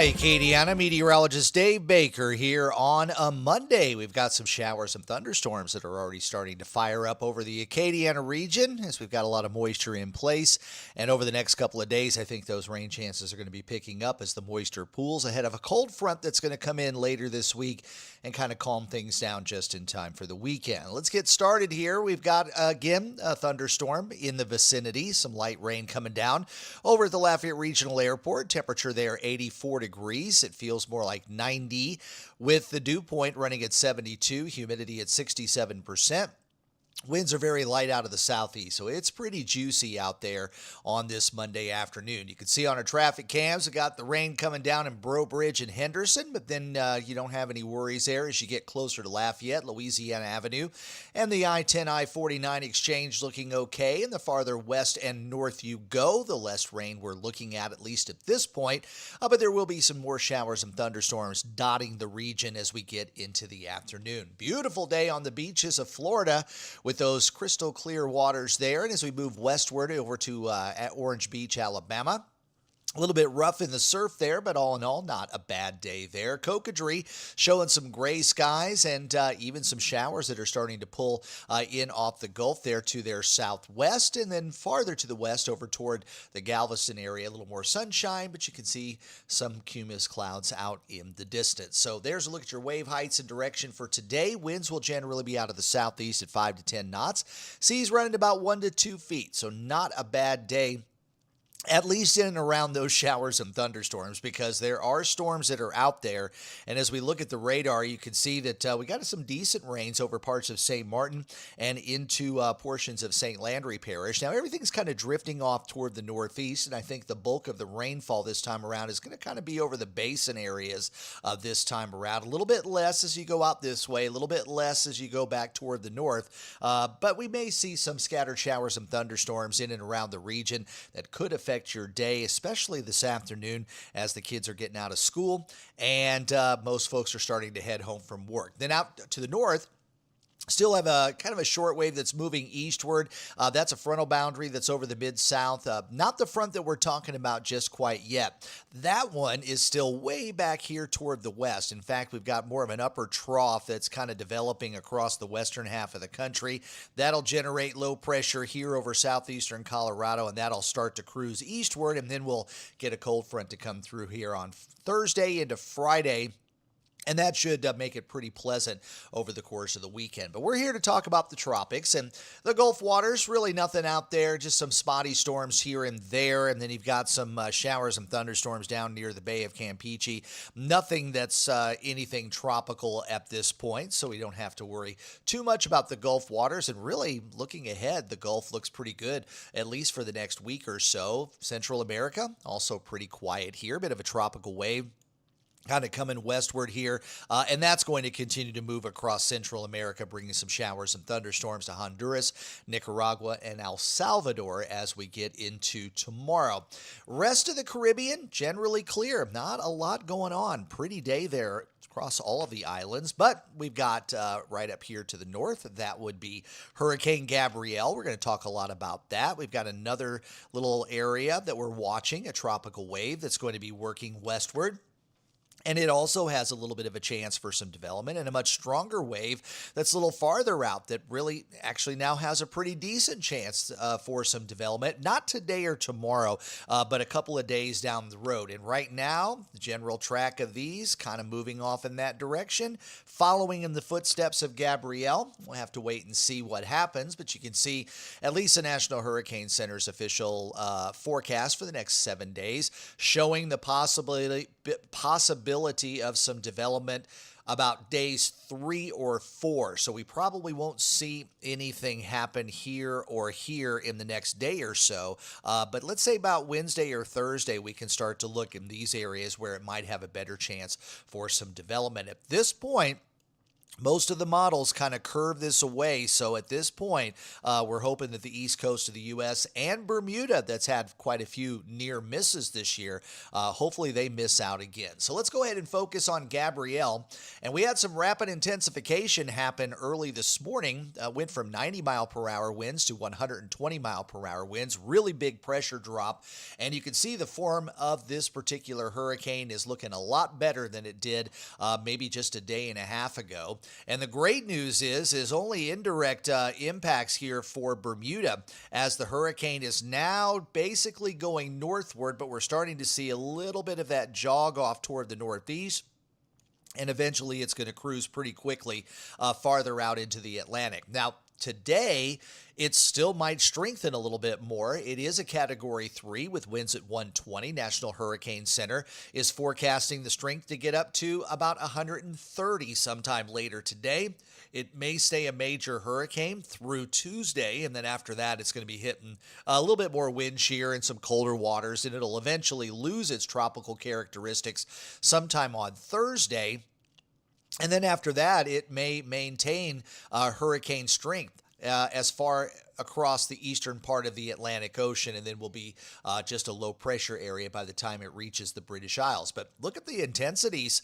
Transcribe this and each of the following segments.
Hi, Acadiana. Meteorologist Dave Baker here on a Monday. We've got some showers and thunderstorms that are already starting to fire up over the Acadiana region as we've got a lot of moisture in place. And over the next couple of days, I think those rain chances are going to be picking up as the moisture pools ahead of a cold front that's going to come in later this week and kind of calm things down just in time for the weekend. Let's get started here. We've got, again, a thunderstorm in the vicinity, some light rain coming down over at the Lafayette Regional Airport. Temperature there 84 degrees. It feels more like 90 with the dew point running at 72, humidity at 67%. Winds are very light out of the southeast, so it's pretty juicy out there on this Monday afternoon. You can see on our traffic cams, we got the rain coming down in Breaux Bridge and Henderson, but then you don't have any worries there as you get closer to Lafayette, Louisiana Avenue, and the I-10, I-49 exchange looking okay. And the farther west and north you go, the less rain we're looking at least at this point. But there will be some more showers and thunderstorms dotting the region as we get into the afternoon. Beautiful day on the beaches of Florida with those crystal clear waters there. And as we move westward over to Orange Beach, Alabama, a little bit rough in the surf there, but all in all, not a bad day there. Cocodrie showing some gray skies and even some showers that are starting to pull in off the Gulf there to their southwest. And then farther to the west over toward the Galveston area, a little more sunshine, but you can see some cumulus clouds out in the distance. So there's a look at your wave heights and direction for today. Winds will generally be out of the southeast at 5 to 10 knots. Seas running about 1 to 2 feet, so not a bad day, at least in and around those showers and thunderstorms, because there are storms that are out there. And as we look at the radar, you can see that we got some decent rains over parts of St. Martin and into portions of St. Landry Parish. Now, everything's kind of drifting off toward the northeast, and I think the bulk of the rainfall this time around is going to kind of be over the basin areas this time around. A little bit less as you go out this way, a little bit less as you go back toward the north. But we may see some scattered showers and thunderstorms in and around the region that could affect your day, especially this afternoon as the kids are getting out of school and most folks are starting to head home from work. Then out to the north, still have a kind of a short wave that's moving eastward. That's a frontal boundary that's over the mid-south. Not the front that we're talking about just quite yet. That one is still way back here toward the west. In fact, we've got more of an upper trough that's kind of developing across the western half of the country. That'll generate low pressure here over southeastern Colorado, and that'll start to cruise eastward, and then we'll get a cold front to come through here on Thursday into Friday. And that should make it pretty pleasant over the course of the weekend. But we're here to talk about the tropics and the Gulf waters. Really nothing out there, just some spotty storms here and there. And then you've got some showers and thunderstorms down near the Bay of Campeche. Nothing that's anything tropical at this point, so we don't have to worry too much about the Gulf waters. And really, looking ahead, the Gulf looks pretty good, at least for the next week or so. Central America, also pretty quiet here. Bit of a tropical wave kind of coming westward here, and that's going to continue to move across Central America, bringing some showers and thunderstorms to Honduras, Nicaragua, and El Salvador as we get into tomorrow. Rest of the Caribbean, generally clear. Not a lot going on. Pretty day there across all of the islands, but we've got right up here to the north, that would be Hurricane Gabrielle. We're going to talk a lot about that. We've got another little area that we're watching, a tropical wave that's going to be working westward. And it also has a little bit of a chance for some development and a much stronger wave that's a little farther out that really actually now has a pretty decent chance for some development. Not today or tomorrow, but a couple of days down the road. And right now, the general track of these kind of moving off in that direction, following in the footsteps of Gabrielle. We'll have to wait and see what happens, but you can see at least the National Hurricane Center's official forecast for the next 7 days showing the possibility of some development about days 3 or 4. So we probably won't see anything happen here or here in the next day or so. But let's say about Wednesday or Thursday, we can start to look in these areas where it might have a better chance for some development. At this point, Most of the models kind of curve this away. So at this point, we're hoping that the east coast of the U.S. and Bermuda, that's had quite a few near misses this year, hopefully they miss out again. So let's go ahead and focus on Gabrielle. And we had some rapid intensification happen early this morning. Went from 90 mile per hour winds to 120 mile per hour winds. Really big pressure drop. And you can see the form of this particular hurricane is looking a lot better than it did maybe just a day and a half ago. And the great news is only indirect impacts here for Bermuda, as the hurricane is now basically going northward, but we're starting to see a little bit of that jog off toward the northeast. And eventually it's going to cruise pretty quickly farther out into the Atlantic. Now, today, it still might strengthen a little bit more. It is a Category 3 with winds at 120. National Hurricane Center is forecasting the strength to get up to about 130 sometime later today. It may stay a major hurricane through Tuesday, and then after that, it's going to be hitting a little bit more wind shear and some colder waters, and it'll eventually lose its tropical characteristics sometime on Thursday. And then after that, it may maintain hurricane strength as far across the eastern part of the Atlantic Ocean, and then will be just a low pressure area by the time it reaches the British Isles. But look at the intensities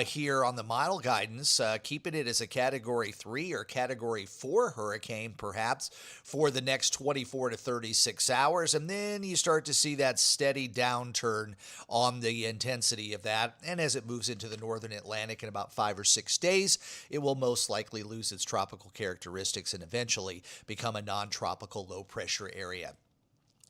here on the model guidance, keeping it as a Category 3 or Category 4 hurricane perhaps for the next 24 to 36 hours. And then you start to see that steady downturn on the intensity of that. And as it moves into the northern Atlantic in about 5 or 6 days, it will most likely lose its tropical characteristics and eventually become a non-tropical low-pressure area.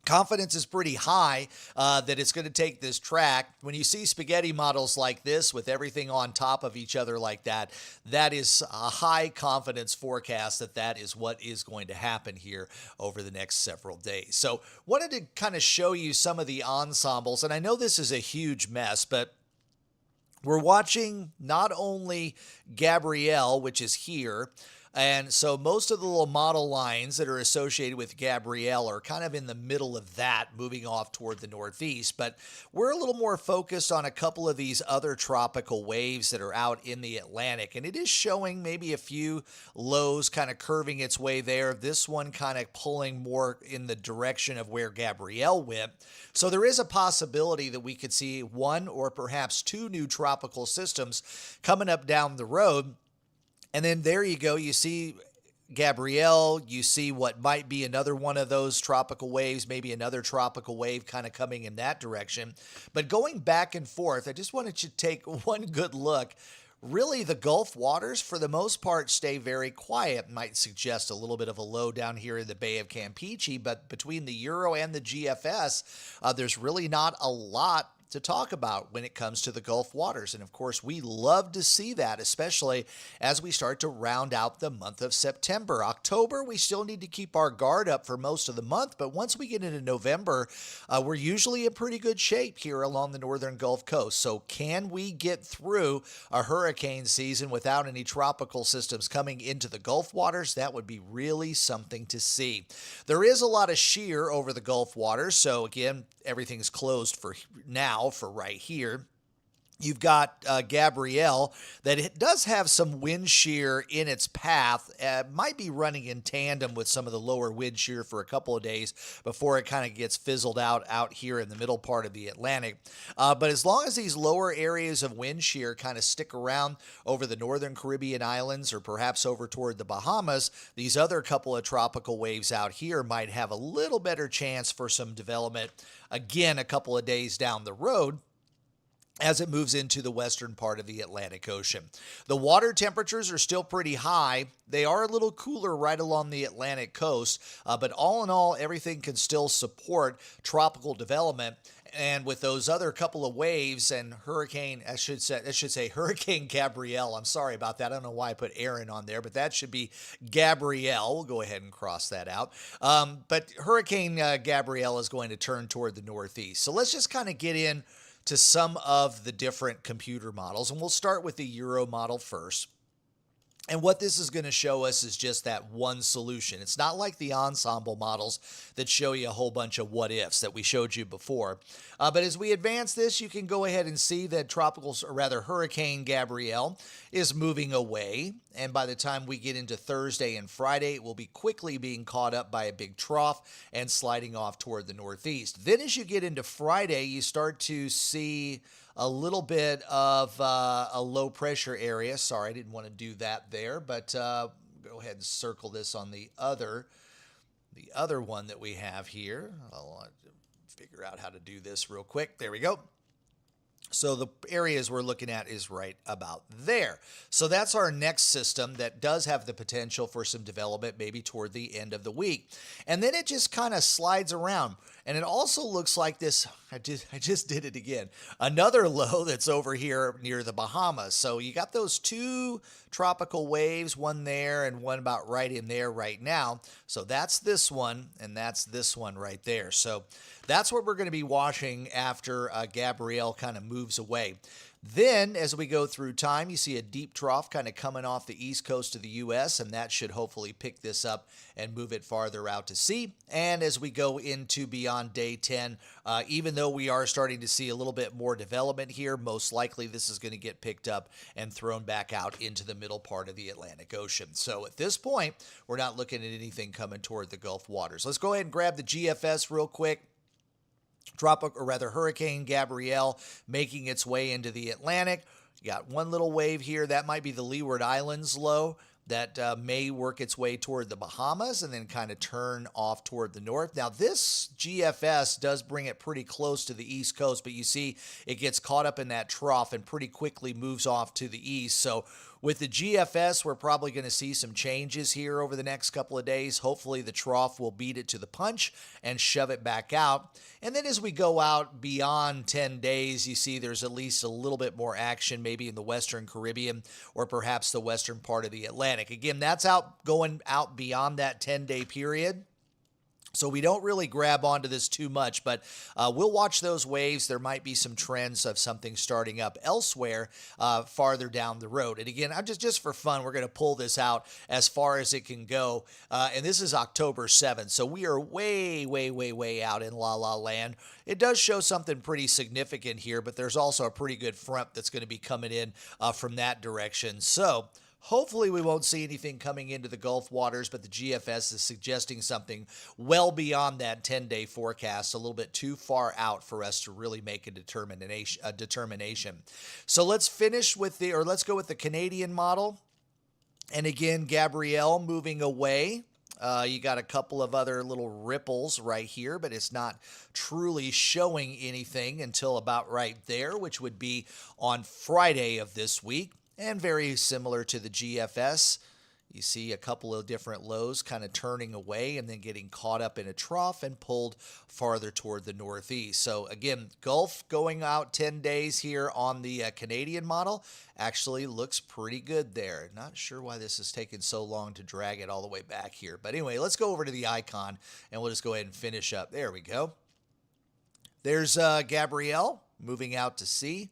Confidence is pretty high that it's going to take this track. When you see spaghetti models like this with everything on top of each other like that, that is a high confidence forecast that that is what is going to happen here over the next several days. So wanted to kind of show you some of the ensembles, and I know this is a huge mess, but we're watching not only Gabrielle, which is here, and so most of the little model lines that are associated with Gabrielle are kind of in the middle of that, moving off toward the northeast. But we're a little more focused on a couple of these other tropical waves that are out in the Atlantic. And it is showing maybe a few lows kind of curving its way there. This one kind of pulling more in the direction of where Gabrielle went. So there is a possibility that we could see one or perhaps two new tropical systems coming up down the road. And then there you go. You see Gabrielle, you see what might be another one of those tropical waves, maybe another tropical wave kind of coming in that direction. But going back and forth, I just wanted you to take one good look. Really, the Gulf waters, for the most part, stay very quiet. Might suggest a little bit of a low down here in the Bay of Campeche, but between the Euro and the GFS, there's really not a lot to talk about when it comes to the Gulf waters. And of course, we love to see that, especially as we start to round out the month of September. October, we still need to keep our guard up for most of the month, but once we get into November, we're usually in pretty good shape here along the northern Gulf Coast. So can we get through a hurricane season without any tropical systems coming into the Gulf waters? That would be really something to see. There is a lot of shear over the Gulf waters, so again, everything's closed for now, for right here. You've got Gabrielle that it does have some wind shear in its path. Might be running in tandem with some of the lower wind shear for a couple of days before it kind of gets fizzled out here in the middle part of the Atlantic. But as long as these lower areas of wind shear kind of stick around over the northern Caribbean islands or perhaps over toward the Bahamas, these other couple of tropical waves out here might have a little better chance for some development again a couple of days down the road as it moves into the western part of the Atlantic Ocean. The water temperatures are still pretty high. They are a little cooler right along the Atlantic coast, but all in all, everything can still support tropical development. And with those other couple of waves and Hurricane Gabrielle, I'm sorry about that. I don't know why I put Aaron on there, but that should be Gabrielle. We'll go ahead and cross that out. But Hurricane Gabrielle is going to turn toward the northeast. So let's just kind of get in to some of the different computer models, and we'll start with the Euro model first. And what this is going to show us is just that one solution. It's not like the ensemble models that show you a whole bunch of what ifs that we showed you before. But as we advance this, you can go ahead and see that Hurricane Gabrielle is moving away. And by the time we get into Thursday and Friday, it will be quickly being caught up by a big trough and sliding off toward the northeast. Then as you get into Friday, you start to see a little bit of a low pressure area. Sorry, I didn't want to do that there, but go ahead and circle this on the other one that we have here. I'll figure out how to do this real quick. There we go. So the areas we're looking at is right about there. So that's our next system that does have the potential for some development maybe toward the end of the week. And then it just kind of slides around. And it also looks like this, I just did it again, another low that's over here near the Bahamas. So you got those two tropical waves, one there and one about right in there right now. So that's this one, and that's this one right there. So that's what we're going to be watching after Gabrielle kind of moves away. Then, as we go through time, you see a deep trough kind of coming off the east coast of the U.S., and that should hopefully pick this up and move it farther out to sea. And as we go into beyond day 10, even though we are starting to see a little bit more development here, most likely this is going to get picked up and thrown back out into the middle part of the Atlantic Ocean. So at this point, we're not looking at anything coming toward the Gulf waters. Let's go ahead and grab the GFS real quick. Hurricane Gabrielle making its way into the Atlantic. You got one little wave here. That might be the Leeward Islands low that may work its way toward the Bahamas and then kind of turn off toward the north. Now, this GFS does bring it pretty close to the east coast, but you see it gets caught up in that trough and pretty quickly moves off to the east. So with the GFS, we're probably going to see some changes here over the next couple of days. Hopefully the trough will beat it to the punch and shove it back out. And then as we go out beyond 10 days, you see there's at least a little bit more action maybe in the Western Caribbean or perhaps the western part of the Atlantic. Again, that's going out beyond that 10-day period. So we don't really grab onto this too much, but we'll watch those waves. There might be some trends of something starting up elsewhere farther down the road. And again, I'm just for fun, we're going to pull this out as far as it can go. And this is October 7th, so we are way, way, way, way out in La La Land. It does show something pretty significant here, but there's also a pretty good front that's going to be coming in from that direction. So hopefully we won't see anything coming into the Gulf waters, but the GFS is suggesting something well beyond that 10-day forecast, a little bit too far out for us to really make a determination. So let's go with the Canadian model. And again, Gabrielle moving away. You got a couple of other little ripples right here, but it's not truly showing anything until about right there, which would be on Friday of this week. And very similar to the GFS, you see a couple of different lows kind of turning away and then getting caught up in a trough and pulled farther toward the northeast. So again, Gulf going out 10 days here on the Canadian model actually looks pretty good there. Not sure why this is taking so long to drag it all the way back here. But anyway, let's go over to the icon and we'll just go ahead and finish up. There we go. There's Gabrielle moving out to sea.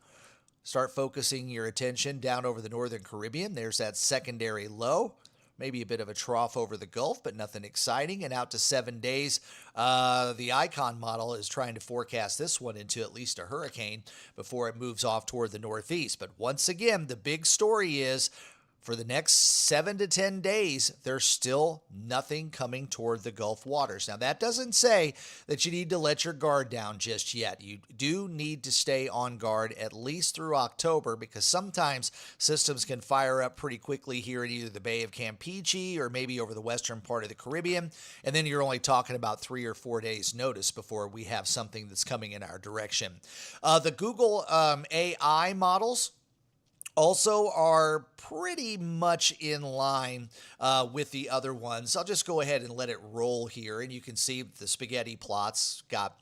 Start focusing your attention down over the northern Caribbean. There's that secondary low. Maybe a bit of a trough over the Gulf, but nothing exciting. And out to 7 days, the Icon model is trying to forecast this one into at least a hurricane before it moves off toward the northeast. But once again, the big story is for the next 7 to 10 days, there's still nothing coming toward the Gulf waters. Now, that doesn't say that you need to let your guard down just yet. You do need to stay on guard at least through October because sometimes systems can fire up pretty quickly here in either the Bay of Campeche or maybe over the western part of the Caribbean. And then you're only talking about 3 or 4 days notice before we have something that's coming in our direction. The Google AI models also are pretty much in line with the other ones. I'll just go ahead and let it roll here, and you can see the spaghetti plots got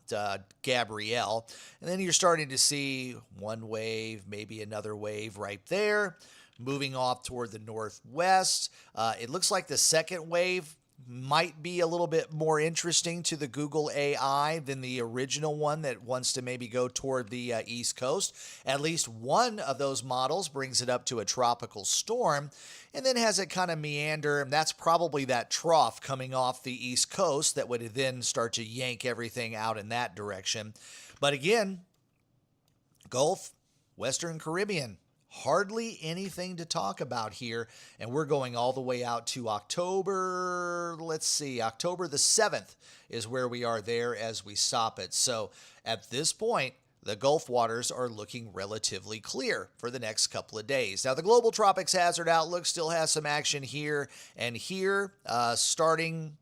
Gabrielle, and then you're starting to see one wave, maybe another wave right there, moving off toward the northwest. It looks like the second wave might be a little bit more interesting to the Google AI than the original one that wants to maybe go toward the East Coast. At least one of those models brings it up to a tropical storm and then has it kind of meander, and that's probably that trough coming off the East Coast that would then start to yank everything out in that direction. But again, Gulf, Western Caribbean, hardly anything to talk about here, and we're going all the way out to October, October the 7th is where we are there as we stop it. So at this point, the Gulf waters are looking relatively clear for the next couple of days. Now, the Global Tropics Hazard Outlook still has some action here and here, starting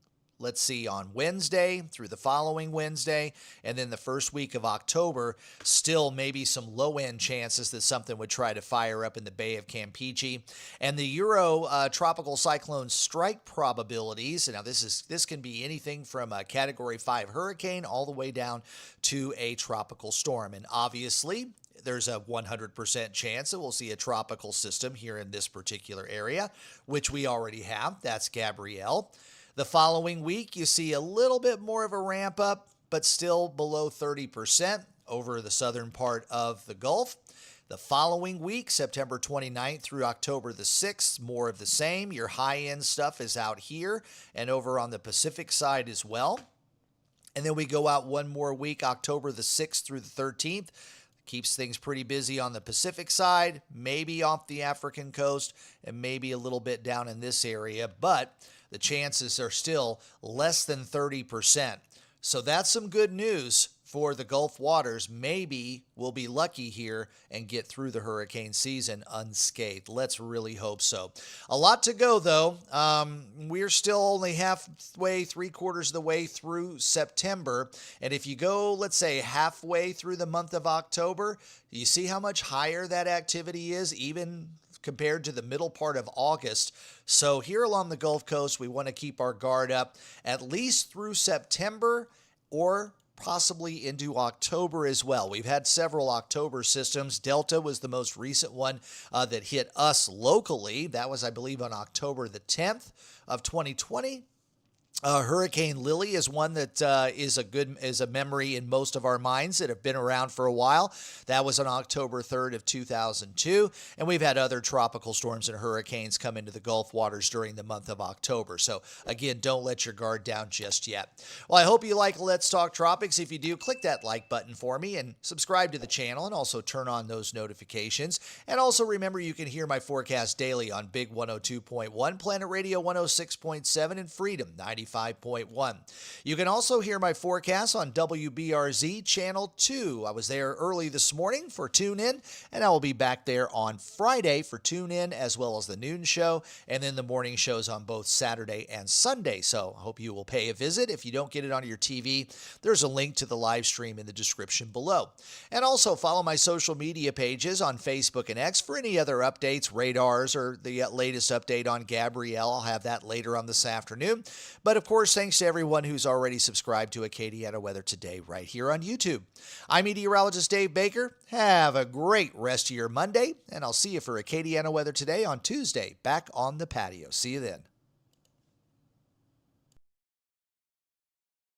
on Wednesday through the following Wednesday, and then the first week of October, still maybe some low-end chances that something would try to fire up in the Bay of Campeche. And the Euro tropical cyclone strike probabilities, now this can be anything from a Category 5 hurricane all the way down to a tropical storm. And obviously, there's a 100% chance that we'll see a tropical system here in this particular area, which we already have. That's Gabrielle. The following week, you see a little bit more of a ramp up, but still below 30% over the southern part of the Gulf. The following week, September 29th through October the 6th, more of the same. Your high-end stuff is out here and over on the Pacific side as well. And then we go out one more week, October the 6th through the 13th. Keeps things pretty busy on the Pacific side, maybe off the African coast, and maybe a little bit down in this area, but the chances are still less than 30%. So that's some good news for the Gulf waters. Maybe we'll be lucky here and get through the hurricane season unscathed. Let's really hope so. A lot to go, though. We're still only halfway, 3/4 of the way through September. And if you go, let's say, halfway through the month of October, you see how much higher that activity is, even compared to the middle part of August. So here along the Gulf Coast, we want to keep our guard up at least through September or possibly into October as well. We've had several October systems. Delta was the most recent one that hit us locally. That was, I believe, on October the 10th of 2020. Hurricane Lily is one that is a memory in most of our minds that have been around for a while. That was on October 3rd of 2002, and we've had other tropical storms and hurricanes come into the Gulf waters during the month of October. So again, don't let your guard down just yet. Well, I hope you like Let's Talk Tropics. If you do, click that like button for me and subscribe to the channel, and also turn on those notifications. And also remember, you can hear my forecast daily on Big 102.1, Planet Radio 106.7, and Freedom 95.1. You can also hear my forecast on WBRZ Channel 2. I was there early this morning for Tune In, and I will be back there on Friday for Tune In, as well as the noon show, and then the morning shows on both Saturday and Sunday. So I hope you will pay a visit. If you don't get it on your TV, there's a link to the live stream in the description below. And also follow my social media pages on Facebook and X for any other updates, radars, or the latest update on Gabrielle. I'll have that later on this afternoon. But of course, thanks to everyone who's already subscribed to Acadiana Weather Today right here on YouTube. I'm Meteorologist Dave Baker. Have a great rest of your Monday, and I'll see you for Acadiana Weather Today on Tuesday, back on the patio. See you then.